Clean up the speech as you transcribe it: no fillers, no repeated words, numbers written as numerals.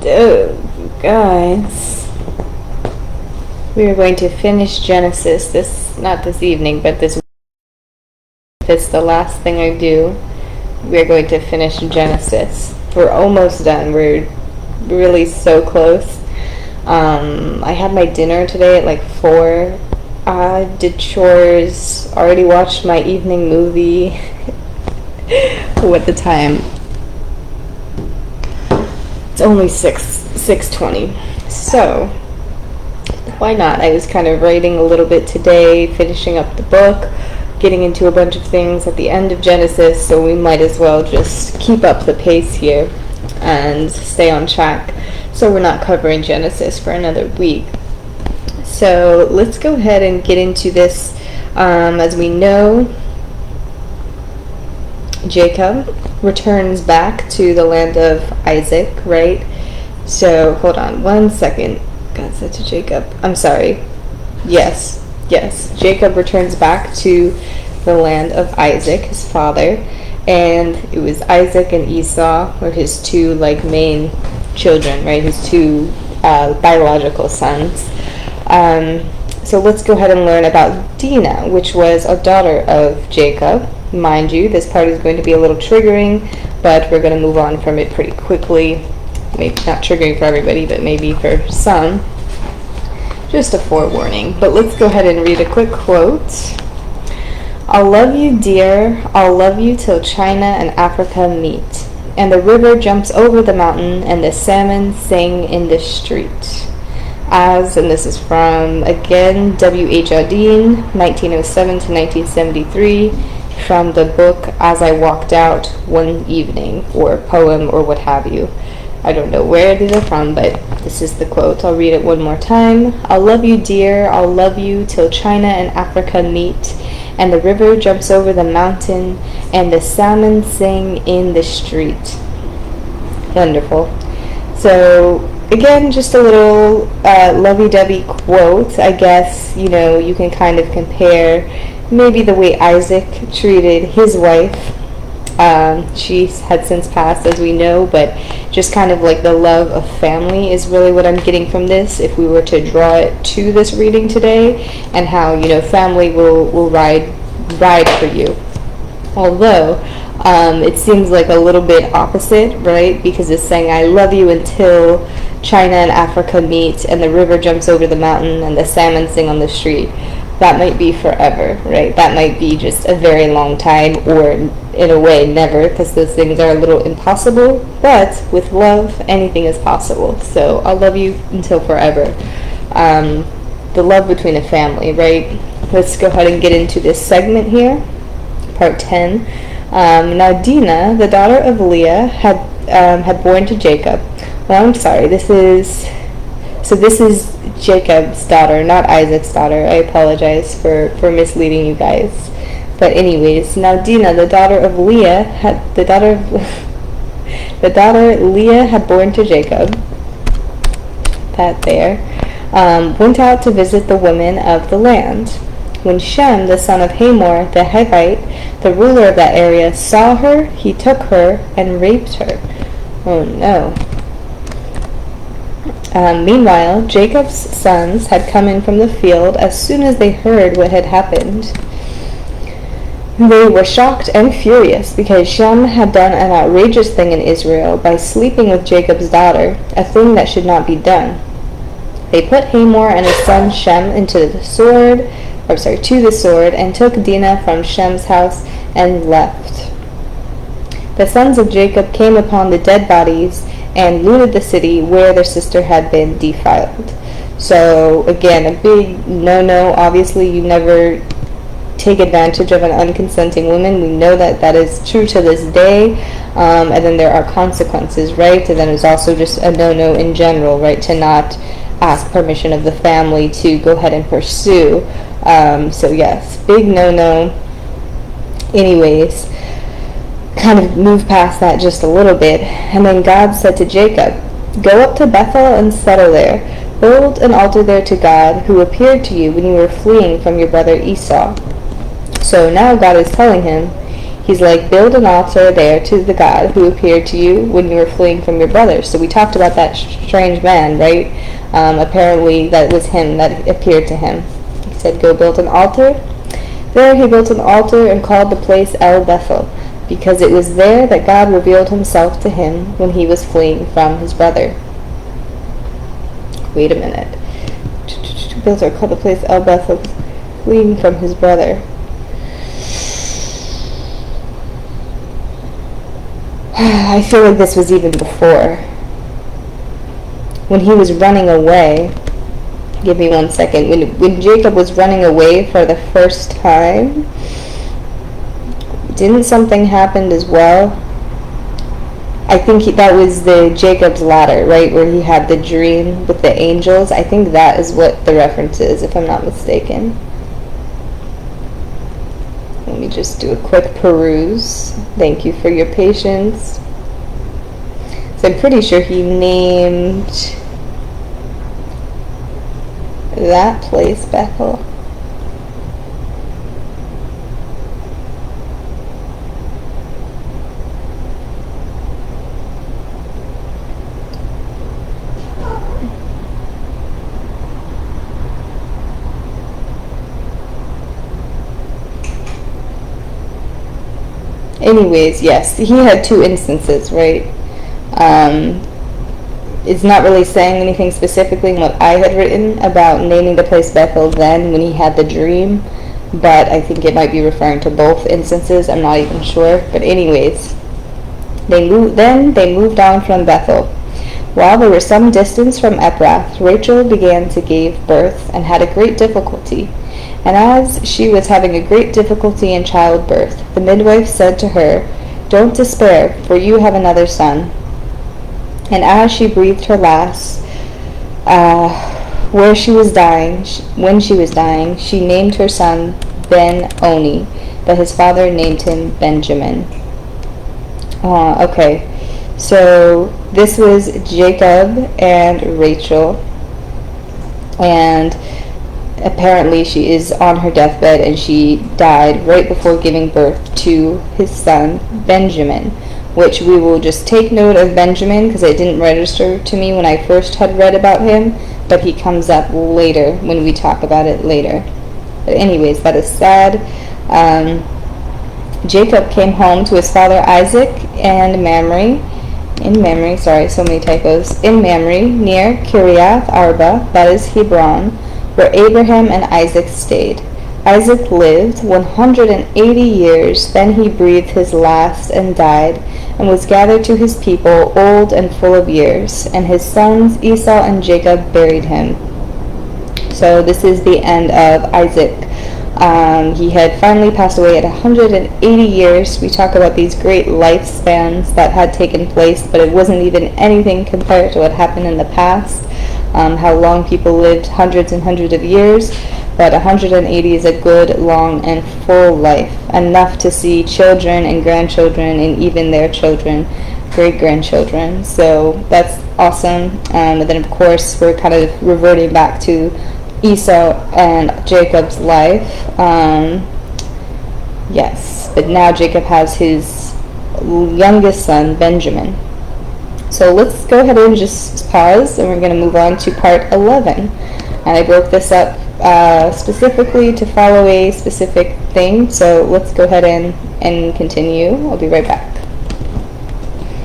Oh, guys. We are going to finish Genesis not this evening, but this week. If it's the last thing I do, we're going to finish Genesis. We're almost done. We're really so close. I had my dinner today at like 4. Did chores, already watched my evening movie. What the time? It's only 6:20. So, why not? I was kind of writing a little bit today, finishing up the book, getting into a bunch of things at the end of Genesis, so we might as well just keep up the pace here and stay on track so we're not covering Genesis for another week. So let's go ahead and get into this. As we know, Jacob returns back to the land of Isaac, right? So hold on one second. God said to Jacob, I'm sorry. Yes, Jacob returns back to the land of Isaac, his father, and it was Isaac and Esau were his two main children, right? His two biological sons. So let's go ahead and learn about Dinah, which was a daughter of Jacob. Mind you, this part is going to be a little triggering, but we're going to move on from it pretty quickly. Maybe not triggering for everybody, but maybe for some. Just a forewarning. But let's go ahead and read a quick quote. I'll love you, dear. I'll love you till China and Africa meet, and the river jumps over the mountain, and the salmon sing in the street. And this is from, again, W.H. Audin, 1907 to 1973, from the book As I Walked Out One Evening, or poem, or what have you. I don't know where these are from, but this is the quote. I'll read it one more time. I'll love you, dear. I'll love you till China and Africa meet, and the river jumps over the mountain, and the salmon sing in the street. Wonderful. So, again, just a little lovey-dovey quote. I guess, you can kind of compare maybe the way Isaac treated his wife. She had since passed, as we know, but just kind of like the love of family is really what I'm getting from this, if we were to draw it to this reading today, and how, family will ride for you. Although, it seems like a little bit opposite, right? Because it's saying, I love you until China and Africa meet, and the river jumps over the mountain, and the salmon sing on the street. That might be forever, right? That might be just a very long time, or in a way, never, because those things are a little impossible. But with love, anything is possible. So I'll love you until forever. The love between a family, right? Let's go ahead and get into this segment here, part 10. Now Dinah, the daughter of Leah, had born to Jacob. Well, I'm sorry. This is Jacob's daughter, not Isaac's daughter. I apologize for misleading you guys. But anyways, now Dinah, the daughter Leah had born to Jacob. That there. Went out to visit the women of the land. When Shem, the son of Hamor, the Hivite, the ruler of that area, saw her, he took her and raped her. Oh no. Meanwhile, Jacob's sons had come in from the field as soon as they heard what had happened. They were shocked and furious because Shem had done an outrageous thing in Israel by sleeping with Jacob's daughter, a thing that should not be done. They put Hamor and his son Shem to the sword, and took Dinah from Shem's house and left. The sons of Jacob came upon the dead bodies and looted the city where their sister had been defiled. So again, a big no-no. Obviously, you never take advantage of an unconsenting woman. We know that is true to this day. And then there are consequences, right? And then there's also just a no-no in general, right? To not ask permission of the family to go ahead and pursue. So yes, big no-no. Anyways, kind of move past that just a little bit. And then God said to Jacob, go up to Bethel and settle there. Build an altar there to God, who appeared to you when you were fleeing from your brother Esau. So now God is telling him He's like, build an altar there to the God who appeared to you when you were fleeing from your brothers. So we talked about that strange man, right? Apparently that was him that appeared to him. He said, go build an altar. There he built an altar and called the place El Bethel, because it was there that God revealed himself to him when he was fleeing from his brother. Wait a minute. Built or called the place El Bethel, fleeing from his brother. I feel like this was even before. When he was running away, give me 1 second. When Jacob was running away for the first time, didn't something happen as well? I think that was the Jacob's ladder, right, where he had the dream with the angels. I think that is what the reference is, if I'm not mistaken. Let me just do a quick peruse. Thank you for your patience. So I'm pretty sure he named that place Bethel. Anyways, yes, he had two instances, right? It's not really saying anything specifically in what I had written about naming the place Bethel then when he had the dream, but I think it might be referring to both instances. I'm not even sure. But anyways, they moved on from Bethel. While they were some distance from Ephrath, Rachel began to give birth and had a great difficulty. And as she was having a great difficulty in childbirth, the midwife said to her, don't despair, for you have another son. And as she breathed her last, when she was dying, she named her son Ben-Oni, but his father named him Benjamin. Okay, so this was Jacob and Rachel, and apparently she is on her deathbed and she died right before giving birth to his son Benjamin, which we will just take note of Benjamin because it didn't register to me when I first had read about him, but he comes up later when we talk about it later. But anyways, that is sad. Jacob came home to his father Isaac and Mamre, so many typos, in Mamre near Kiriath Arba, that is Hebron, where Abraham and Isaac stayed. Isaac lived 180 years, then he breathed his last and died, and was gathered to his people, old and full of years, and his sons Esau and Jacob buried him. So this is the end of Isaac. He had finally passed away at 180 years. We talk about these great lifespans that had taken place, but it wasn't even anything compared to what happened in the past. How long people lived, hundreds and hundreds of years, but 180 is a good, long, and full life, enough to see children and grandchildren and even their children, great-grandchildren. So that's awesome. And then, of course, we're kind of reverting back to Esau and Jacob's life. Yes, but now Jacob has his youngest son, Benjamin. So let's go ahead and just pause, and we're going to move on to part 11. And I broke this up specifically to follow a specific thing, so let's go ahead and continue. I'll be right back.